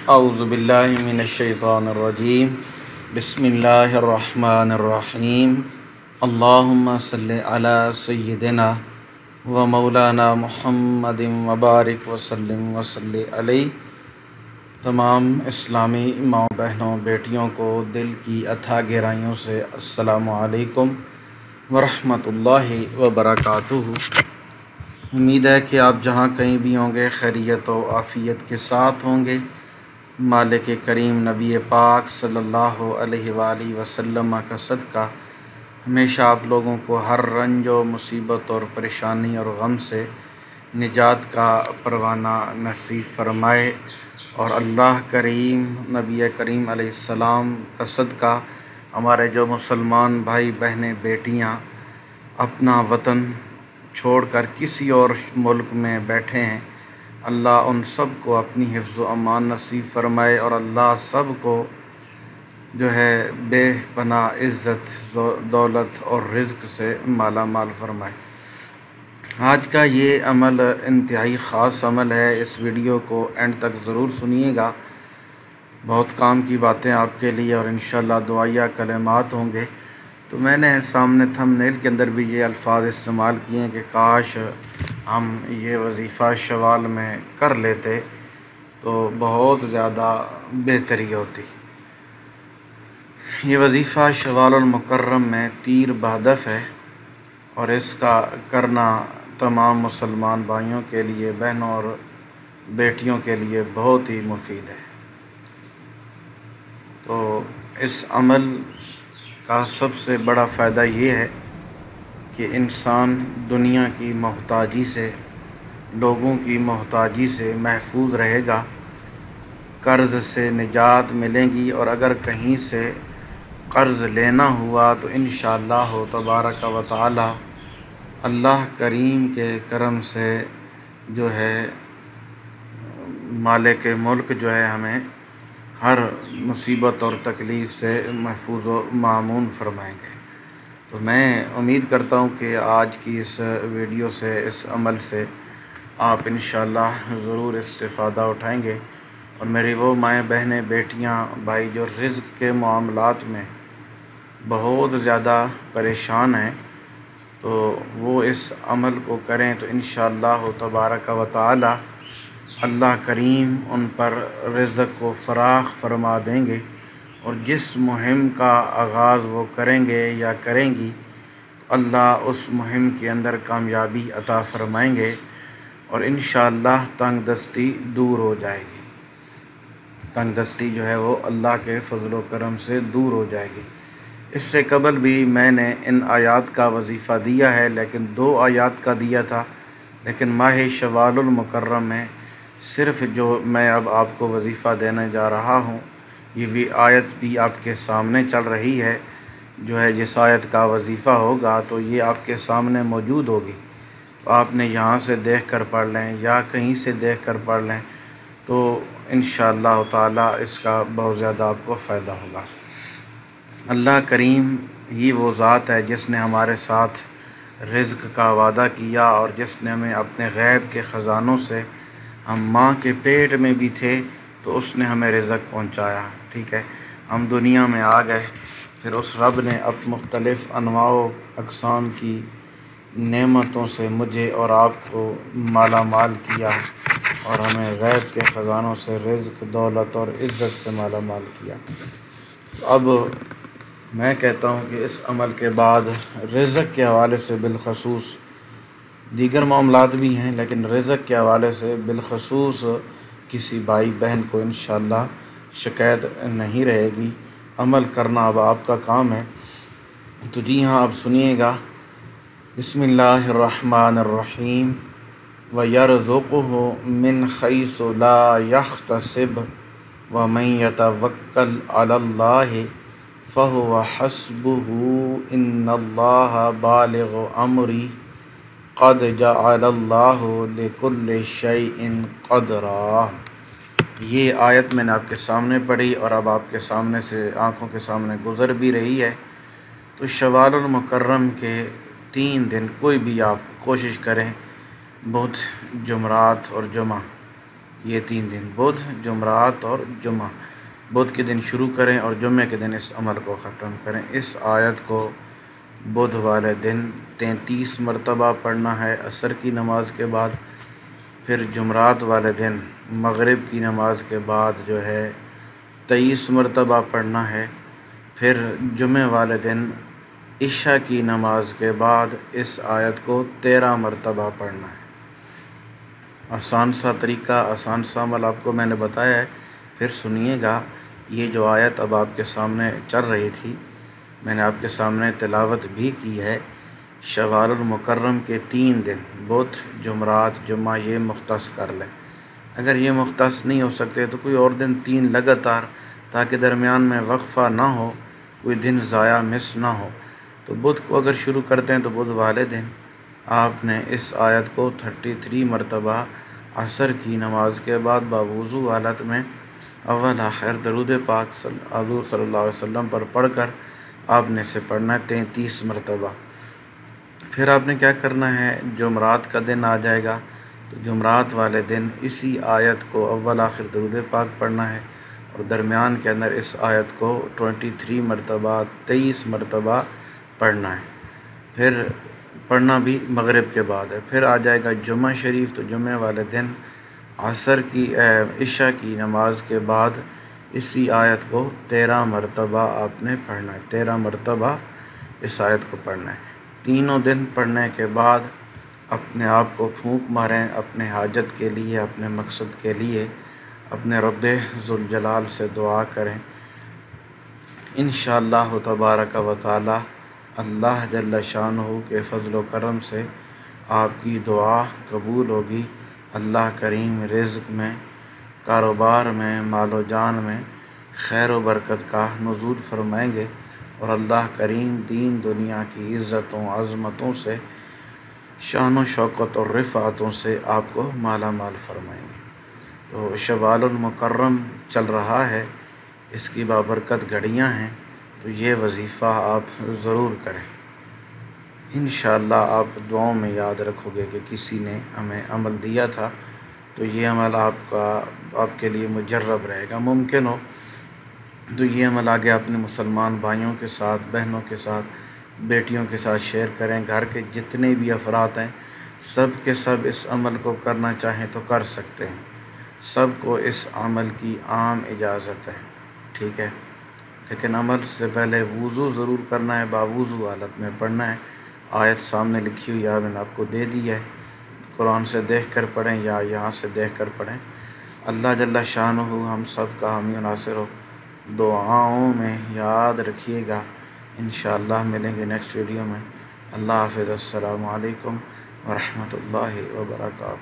اعوذ باللہ من الشیطان الرجیم بسم اللہ الرحمن الرحیم اللہم صلی علی سیدنا و مولانا محمد وبارک وسلم وصلی علیہ۔ تمام اسلامی ماؤں بہنوں بیٹیوں کو دل کی اتھا گہرائیوں سے السلام علیکم ورحمۃ اللہ وبرکاتہ۔ امید ہے کہ آپ جہاں کہیں بھی ہوں گے خیریت و عافیت کے ساتھ ہوں گے۔ مالک کریم نبی پاک صلی اللہ علیہ وآلہ وسلم کا صدقہ ہمیشہ آپ لوگوں کو ہر رنج و مصیبت اور پریشانی اور غم سے نجات کا پروانہ نصیب فرمائے، اور اللہ کریم نبی کریم علیہ السلام کا صدقہ ہمارے جو مسلمان بھائی بہنیں بیٹیاں اپنا وطن چھوڑ کر کسی اور ملک میں بیٹھے ہیں، اللہ ان سب کو اپنی حفظ و امان نصیب فرمائے، اور اللہ سب کو جو ہے بے پناہ عزت دولت اور رزق سے مالا مال فرمائے۔ آج کا یہ عمل انتہائی خاص عمل ہے، اس ویڈیو کو اینڈ تک ضرور سنیے گا، بہت کام کی باتیں آپ کے لیے اور انشاءاللہ دعائیہ کلمات ہوں گے۔ تو میں نے سامنے تھمبنیل کے اندر بھی یہ الفاظ استعمال کیے ہیں کہ کاش ہم یہ وظیفہ شوال میں کر لیتے تو بہت زیادہ بہتری ہوتی۔ یہ وظیفہ شوال المکرم میں تیر بہدف ہے، اور اس کا کرنا تمام مسلمان بھائیوں کے لیے، بہنوں اور بیٹیوں کے لیے بہت ہی مفید ہے۔ تو اس عمل کا سب سے بڑا فائدہ یہ ہے کہ انسان دنیا کی محتاجی سے، لوگوں کی محتاجی سے محفوظ رہے گا، قرض سے نجات ملے گی، اور اگر کہیں سے قرض لینا ہوا تو انشاءاللہ تبارک و تعالی اللہ کریم کے کرم سے جو ہے مالک ملک جو ہے ہمیں ہر مصیبت اور تکلیف سے محفوظ و مامون فرمائیں گے۔ تو میں امید کرتا ہوں کہ آج کی اس ویڈیو سے، اس عمل سے آپ انشاءاللہ ضرور استفادہ اٹھائیں گے، اور میری وہ مائیں بہنیں بیٹیاں بھائی جو رزق کے معاملات میں بہت زیادہ پریشان ہیں، تو وہ اس عمل کو کریں تو انشاءاللہ تبارک و تعالی اللہ کریم ان پر رزق کو فراخ فرما دیں گے، اور جس مہم کا آغاز وہ کریں گے یا کریں گی اللہ اس مہم کے اندر کامیابی عطا فرمائیں گے، اور انشاءاللہ تنگ دستی دور ہو جائے گی۔ تنگ دستی جو ہے وہ اللہ کے فضل و کرم سے دور ہو جائے گی۔ اس سے قبل بھی میں نے ان آیات کا وظیفہ دیا ہے، لیکن 2 آیات کا دیا تھا، لیکن ماہ شوال المکرم میں صرف جو میں اب آپ کو وظیفہ دینے جا رہا ہوں، یہ بھی آیت بھی آپ کے سامنے چل رہی ہے، جو ہے جس آیت کا وظیفہ ہوگا تو یہ آپ کے سامنے موجود ہوگی، تو آپ نے یہاں سے دیکھ کر پڑھ لیں یا کہیں سے دیکھ کر پڑھ لیں، تو انشاءاللہ تعالی اس کا بہت زیادہ آپ کو فائدہ ہوگا۔ اللہ کریم ہی وہ ذات ہے جس نے ہمارے ساتھ رزق کا وعدہ کیا، اور جس نے ہمیں اپنے غیب کے خزانوں سے، ہم ماں کے پیٹ میں بھی تھے تو اس نے ہمیں رزق پہنچایا، ٹھیک ہے، ہم دنیا میں آ گئے، پھر اس رب نے اب مختلف انواع و اقسام کی نعمتوں سے مجھے اور آپ کو مالا مال کیا، اور ہمیں غیب کے خزانوں سے رزق، دولت اور عزت سے مالا مال کیا۔ تو اب میں کہتا ہوں کہ اس عمل کے بعد رزق کے حوالے سے بالخصوص دیگر معاملات بھی ہیں، لیکن رزق کے حوالے سے بالخصوص کسی بھائی بہن کو انشاءاللہ شکایت نہیں رہے گی۔ عمل کرنا اب آپ کا کام ہے، تو جی ہاں آپ سنیے گا۔ بسم اللہ الرحمن الرحیم وَيَرْزُقْهُ مِنْ حَيْثُ لَا يَحْتَسِبُ وَمَنْ يَتَوَكَّلْ عَلَى اللَّهِ فَهُوَ حَسْبُهُ إِنَّ اللَّهَ بَالِغُ أَمْرِهِ قَدْ جَعَلَ اللَّهُ لِكُلِّ شَيْءٍ قَدْرًا۔ یہ آیت میں نے آپ کے سامنے پڑھی، اور اب آپ کے سامنے سے آنکھوں کے سامنے گزر بھی رہی ہے۔ تو شوال المکرم کے 3 دن کوئی بھی آپ کوشش کریں، بدھ، جمعرات اور جمعہ، یہ 3 دن بدھ، جمعرات اور جمعہ، بدھ کے دن شروع کریں اور جمعے کے دن اس عمل کو ختم کریں۔ اس آیت کو بدھ والے دن 33 مرتبہ پڑھنا ہے عصر کی نماز کے بعد، پھر جمعرات والے دن مغرب کی نماز کے بعد جو ہے 23 مرتبہ پڑھنا ہے، پھر جمعے والے دن عشاء کی نماز کے بعد اس آیت کو 13 مرتبہ پڑھنا ہے۔ آسان سا طریقہ، آسان سا عمل آپ کو میں نے بتایا ہے، پھر سنیے گا۔ یہ جو آیت اب آپ کے سامنے چل رہی تھی، میں نے آپ کے سامنے تلاوت بھی کی ہے۔ شوال المکرم کے 3 دن بدھ، جمعرات، جمعہ یہ مختص کر لیں۔ اگر یہ مختص نہیں ہو سکتے تو کوئی اور دن 3 لگاتار، تاکہ درمیان میں وقفہ نہ ہو، کوئی دن ضائع مس نہ ہو۔ تو بدھ کو اگر شروع کرتے ہیں تو بدھ والے دن آپ نے اس آیت کو 33 مرتبہ عصر کی نماز کے بعد باوضو حالت میں اول آخر درود پاک حضور صلی اللہ علیہ وسلم پر پڑھ کر آپ نے اسے پڑھنا ہے 33 مرتبہ۔ پھر آپ نے کیا کرنا ہے، جمعرات کا دن آ جائے گا تو جمعرات والے دن اسی آیت کو اول آخر درود پاک پڑھنا ہے، اور درمیان کے اندر اس آیت کو 23 مرتبہ 23 مرتبہ پڑھنا ہے۔ پھر پڑھنا بھی مغرب کے بعد ہے۔ پھر آ جائے گا جمعہ شریف، تو جمعے والے دن عشاء کی نماز کے بعد اسی آیت کو 13 مرتبہ آپ نے پڑھنا ہے، 13 مرتبہ اس آیت کو پڑھنا ہے۔ تینوں دن پڑھنے کے بعد اپنے آپ کو پھونک ماریں، اپنے حاجت کے لیے، اپنے مقصد کے لیے اپنے رب ذوالجلال سے دعا کریں۔ انشاءاللہ تبارک و تعالی اللہ جل شانہ کے فضل و کرم سے آپ کی دعا قبول ہوگی۔ اللہ کریم رزق میں، کاروبار میں، مال و جان میں خیر و برکت کا نزول فرمائیں گے، اور اللہ کریم دین دنیا کی عزتوں، عظمتوں سے، شان و شوکت اور رفعتوں سے آپ کو مالا مال فرمائیں گے۔ تو شوال المکرم چل رہا ہے، اس کی بابرکت گھڑیاں ہیں، تو یہ وظیفہ آپ ضرور کریں۔ انشاءاللہ آپ دعاؤں میں یاد رکھو گے کہ کسی نے ہمیں عمل دیا تھا، تو یہ عمل آپ کے لیے مجرب رہے گا۔ ممکن ہو تو یہ عمل آگے اپنے مسلمان بھائیوں کے ساتھ، بہنوں کے ساتھ، بیٹیوں کے ساتھ شیئر کریں۔ گھر کے جتنے بھی افراد ہیں سب کے سب اس عمل کو کرنا چاہیں تو کر سکتے ہیں، سب کو اس عمل کی عام اجازت ہے، ٹھیک ہے؟ لیکن عمل سے پہلے وضو ضرور کرنا ہے، باوضو حالت میں پڑھنا ہے۔ آیت سامنے لکھی ہوئی ہے، میں نے آپ کو دے دی ہے، قرآن سے دیکھ کر پڑھیں یا یہاں سے دیکھ کر پڑھیں۔ اللہ جل شانہ ہم سب کا حامی و ناصر ہو، دعاؤں میں یاد رکھیے گا۔ انشاءاللہ ملیں گے نیکسٹ ویڈیو میں۔ اللہ حافظ، السلام علیکم ورحمۃ اللہ وبرکاتہ۔